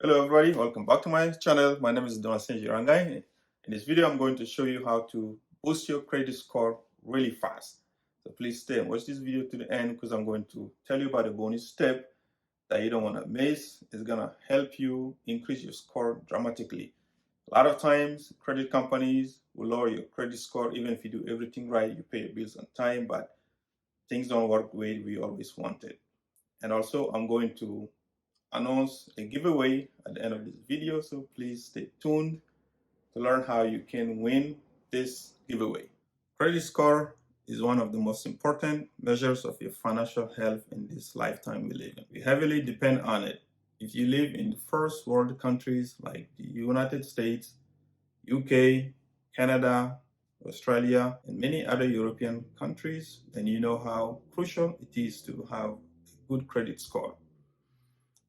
Hello everybody, welcome back to my channel. My name is Djirangaye. In this video, I'm going to show you how to boost your credit score really fast. So please stay and watch this video to the end because I'm going to tell you about a bonus step that you don't want to miss. It's going to help you increase your score dramatically. A lot of times, credit companies will lower your credit score even if you do everything right, you pay your bills on time, but things don't work the way we always wanted. And also, I'm going to announce a giveaway at the end of this video, so please stay tuned to learn how you can win this giveaway. Credit score is one of the most important measures of your financial health in this lifetime we live in. We heavily depend on it. If you live in first world countries like the United States, UK, Canada, Australia, and many other European countries, then you know how crucial it is to have a good credit score.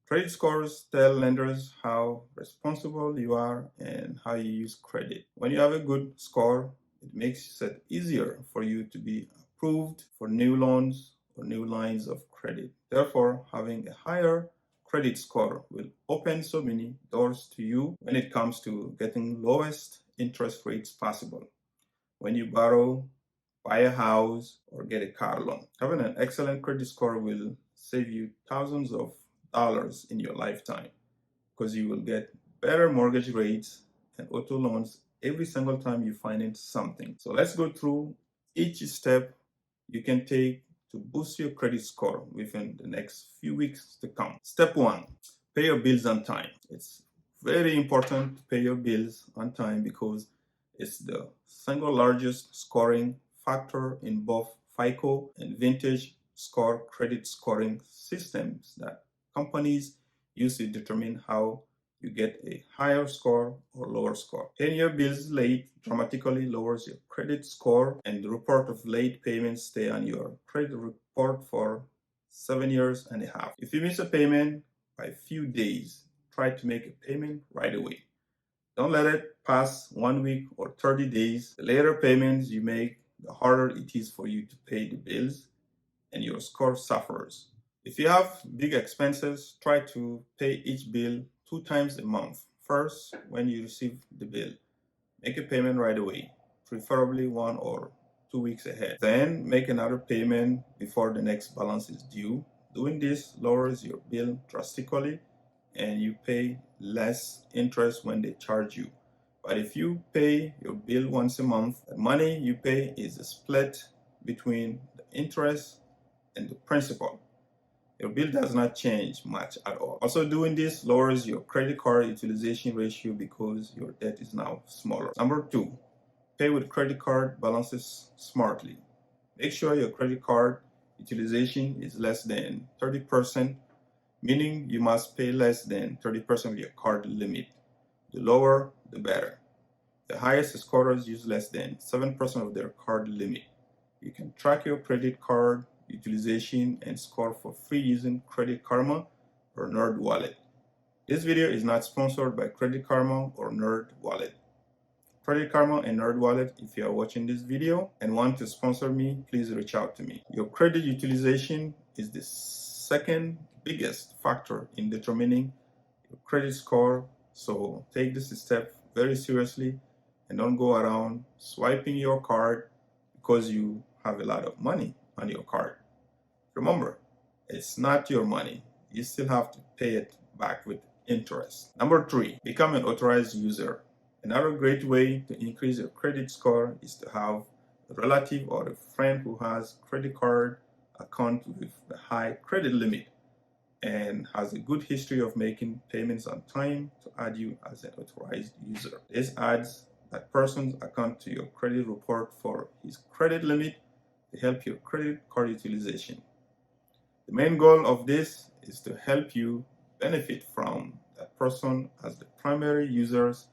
Credit scores tell lenders how responsible you are and how you use credit. When you have a good score, it makes it easier for you to be approved for new loans or new lines of credit. Therefore, having a higher credit score will open so many doors to you when it comes to getting lowest interest rates possible. When you borrow, buy a house, or get a car loan. Having an excellent credit score will save you thousands of dollars in your lifetime because you will get better mortgage rates and auto loans every single time you finance something. So let's go through each step you can take to boost your credit score within the next few weeks to come. Step 1, pay your bills on time. It's very important to pay your bills on time because it's the single largest scoring factor in both FICO and Vintage score credit scoring systems that companies use to determine how you get a higher score or lower score. Paying your bills late dramatically lowers your credit score, and the report of late payments stay on your credit report for 7.5 years. If you miss a payment by a few days, try to make a payment right away. Don't let it pass 1 week or 30 days. The later payments you make, the harder it is for you to pay the bills, and your score suffers. If you have big expenses, try to pay each bill 2 times a month. First, when you receive the bill, make a payment right away, preferably 1 or 2 weeks ahead. Then make another payment before the next balance is due. Doing this lowers your bill drastically and you pay less interest when they charge you. But if you pay your bill once a month, the money you pay is split between the interest and the principal. Your bill does not change much at all. Also, doing this lowers your credit card utilization ratio because your debt is now smaller. Number 2, pay with credit card balances smartly. Make sure your credit card utilization is less than 30%, meaning you must pay less than 30% of your card limit. The lower, the better. The highest scorers use less than 7% of their card limit. You can track your credit card utilization and score for free using Credit Karma or Nerd Wallet. This video is not sponsored by Credit Karma or Nerd Wallet. Credit Karma and Nerd Wallet, if you are watching this video and want to sponsor me, please reach out to me. Your credit utilization is the second biggest factor in determining your credit score, so take this step very seriously and don't go around swiping your card because you have a lot of money on your card. Remember, it's not your money. You still have to pay it back with interest. Number 3, become an authorized user. Another great way to increase your credit score is to have a relative or a friend who has credit card account with a high credit limit and has a good history of making payments on time to add you as an authorized user. This adds that person's account to your credit report for his credit limit to help your credit card utilization. The main goal of this is to help you benefit from that person as the primary user's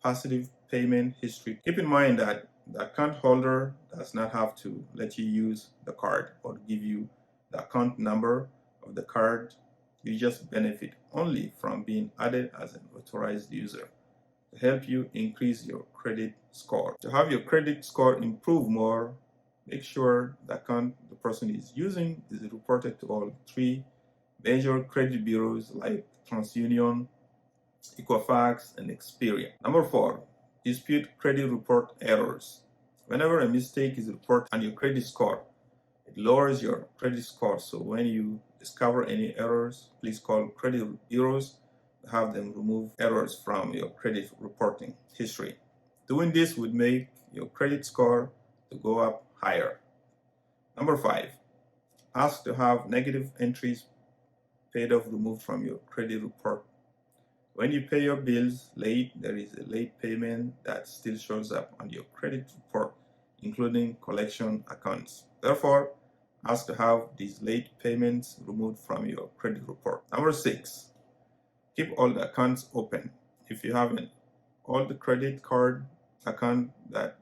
passive payment history. Keep in mind that the account holder does not have to let you use the card or give you the account number of the card. You just benefit only from being added as an authorized user to help you increase your credit score. To have your credit score improve more, make sure the account the person is using is reported to all 3 major credit bureaus like TransUnion, Equifax, and Experian. Number 4, dispute credit report errors. Whenever a mistake is reported on your credit score, it lowers your credit score. So when you discover any errors, please call credit bureaus to have them remove errors from your credit reporting history. Doing this would make your credit score to go up higher. Number 5, ask to have negative entries paid off removed from your credit report. When you pay your bills late, there is a late payment that still shows up on your credit report, including collection accounts. Therefore, ask to have these late payments removed from your credit report. Number 6, keep all the accounts open. If you haven't, all the credit card account that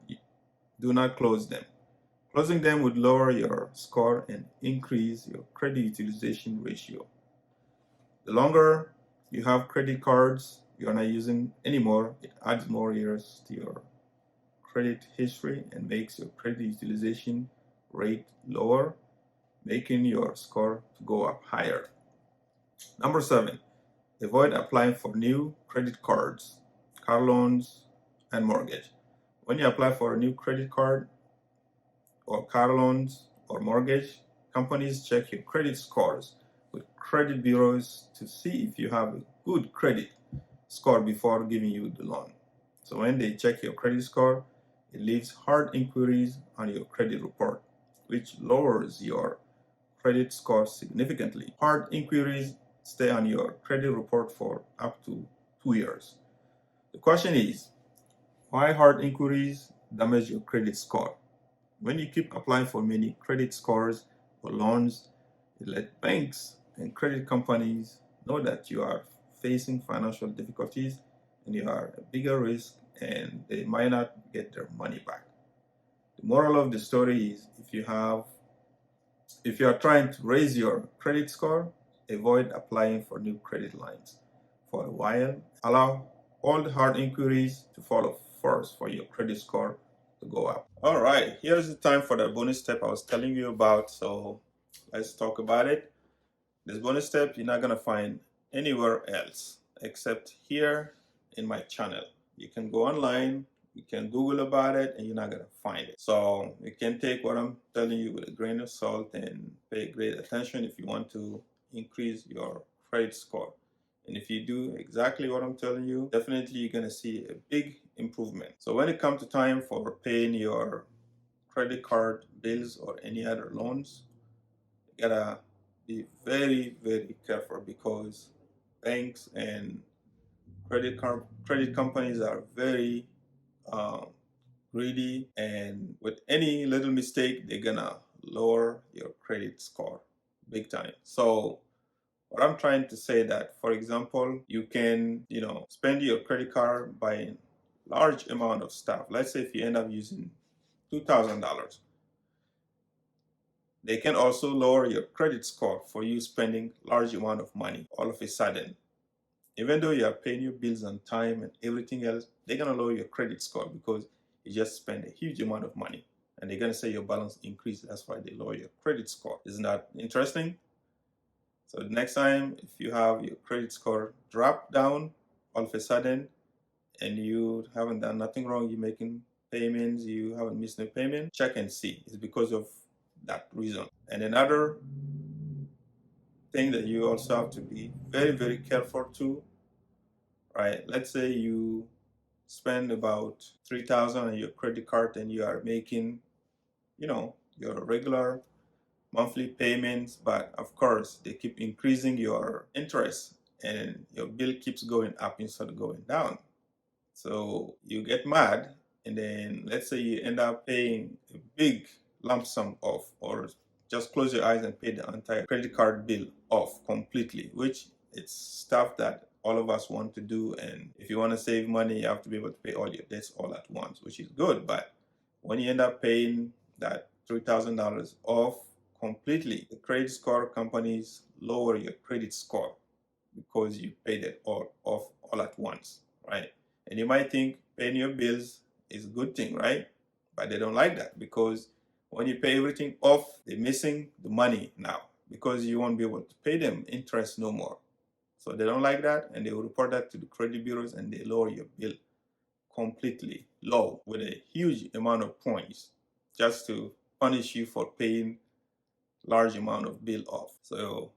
do not close them. Closing them would lower your score and increase your credit utilization ratio. The longer you have credit cards you're not using anymore, it adds more years to your credit history and makes your credit utilization rate lower, making your score to go up higher. Number 7, avoid applying for new credit cards, car loans, and mortgage. When you apply for a new credit card or car loans or mortgage, companies check your credit scores with credit bureaus to see if you have a good credit score before giving you the loan. So when they check your credit score, it leaves hard inquiries on your credit report, which lowers your credit score significantly. Hard inquiries stay on your credit report for up to 2 years. The question is, why hard inquiries damage your credit score? When you keep applying for many credit scores or loans, it lets banks and credit companies know that you are facing financial difficulties and you are a bigger risk and they might not get their money back. The moral of the story is if you are trying to raise your credit score, avoid applying for new credit lines for a while. Allow all the hard inquiries to follow first for your credit score to go up. All right, here's the time for the bonus step I was telling you about. So let's talk about it. This bonus step you're not gonna find anywhere else except here in my channel. You can go online, you can Google about it, and you're not gonna find it. So you can take what I'm telling you with a grain of salt and pay great attention if you want to increase your credit score. And if you do exactly what I'm telling you, definitely you're gonna see a big improvement. So when it comes to time for paying your credit card bills or any other loans, you gotta be very, very careful because banks and credit companies are very greedy, and with any little mistake, they're gonna lower your credit score big time. So what I'm trying to say that, for example, you can, spend your credit card buying large amount of stuff. Let's say if you end up using $2,000, they can also lower your credit score for you spending large amount of money all of a sudden. Even though you are paying your bills on time and everything else, they're gonna lower your credit score because you just spend a huge amount of money. And they're gonna say your balance increased. That's why they lower your credit score. Isn't that interesting? So the next time, if you have your credit score drop down all of a sudden and you haven't done nothing wrong, you're making payments, you haven't missed no payment, check and see. It's because of that reason. And another thing that you also have to be very, very careful to, right? Let's say you spend about $3,000 on your credit card and you are making, your regular monthly payments, but of course they keep increasing your interest and your bill keeps going up instead of going down. So you get mad, and then let's say you end up paying a big lump sum off, or just close your eyes and pay the entire credit card bill off completely, which it's stuff that all of us want to do. And if you want to save money, you have to be able to pay all your debts all at once, which is good. But when you end up paying that $3,000 off completely, the credit score companies lower your credit score because you paid it all off all at once, right? And you might think paying your bills is a good thing, right? But they don't like that because when you pay everything off, they're missing the money now because you won't be able to pay them interest no more. So they don't like that, and they will report that to the credit bureaus, and they lower your bill completely low with a huge amount of points just to punish you for paying large amount of bill off. So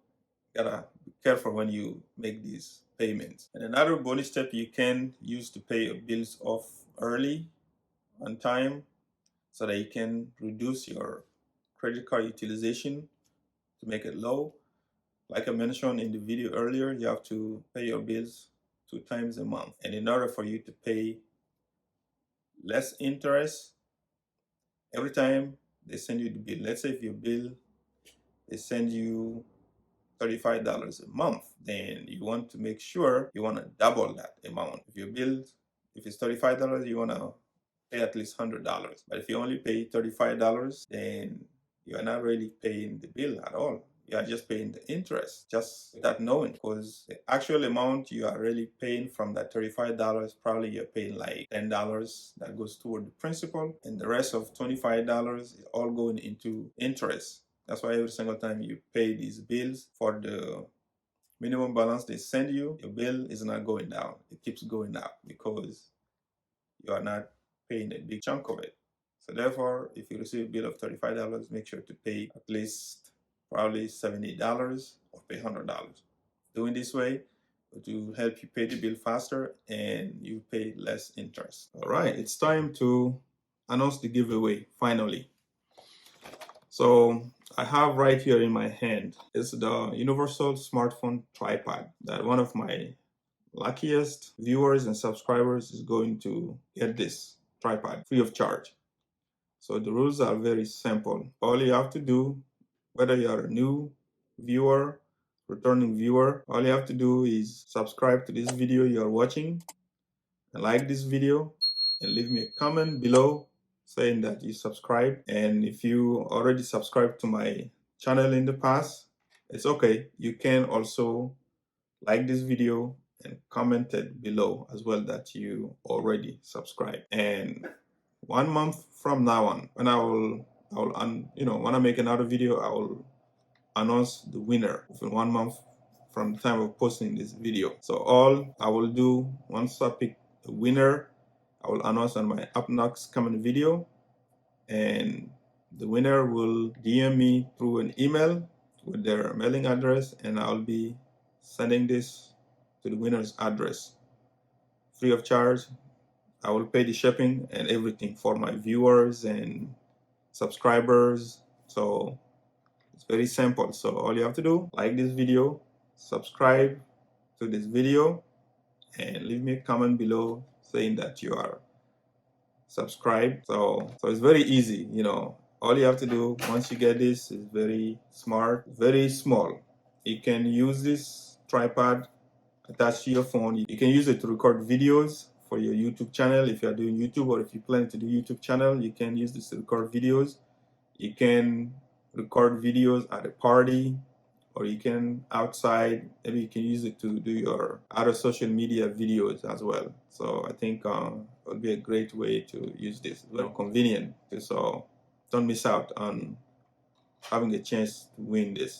gotta be careful when you make these payments. And another bonus step you can use to pay your bills off early on time so that you can reduce your credit card utilization to make it low. Like I mentioned in the video earlier, you have to pay your bills 2 times a month. And in order for you to pay less interest every time they send you the bill, let's say if your bill, they send you $35 a month, then you want to make sure you want to double that amount. If your bill, if it's $35, you want to pay at least $100. But if you only pay $35, then you are not really paying the bill at all. You are just paying the interest, just without knowing, because the actual amount you are really paying from that $35, probably you're paying like $10 that goes toward the principal, and the rest of $25 is all going into interest. That's why every single time you pay these bills for the minimum balance they send you, your bill is not going down. It keeps going up because you are not paying a big chunk of it. So therefore, if you receive a bill of $35, make sure to pay at least probably $70 or pay $100. Doing this way to help you pay the bill faster and you pay less interest. All right, it's time to announce the giveaway finally. So I have right here in my hand is the universal smartphone tripod that one of my luckiest viewers and subscribers is going to get this tripod free of charge. So the rules are very simple. All you have to do, whether you're a new viewer, returning viewer, all you have to do is subscribe to this video you're watching and like this video and leave me a comment below saying that you subscribed. And if you already subscribed to my channel in the past, it's okay. You can also like this video and comment it below as well that you already subscribed. And 1 month from now on, when when I make another video, I will announce the winner within 1 month from the time of posting this video. So all I will do, once I pick the winner, I will announce on my up next coming video, and the winner will DM me through an email with their mailing address, and I'll be sending this to the winner's address free of charge. I will pay the shipping and everything for my viewers and subscribers. So it's very simple. So all you have to do, like this video, subscribe to this video, and leave me a comment below saying that you are subscribed. So it's very easy. All you have to do once you get this is very smart, very small. You can use this tripod attached to your phone. You can use it to record videos for your YouTube channel. If you are doing YouTube, or if you plan to do YouTube channel, you can use this to record videos. You can record videos at a party, or you can outside. Maybe you can use it to do your other social media videos as well. So I think it would be a great way to use this. Very convenient. So don't miss out on having a chance to win this.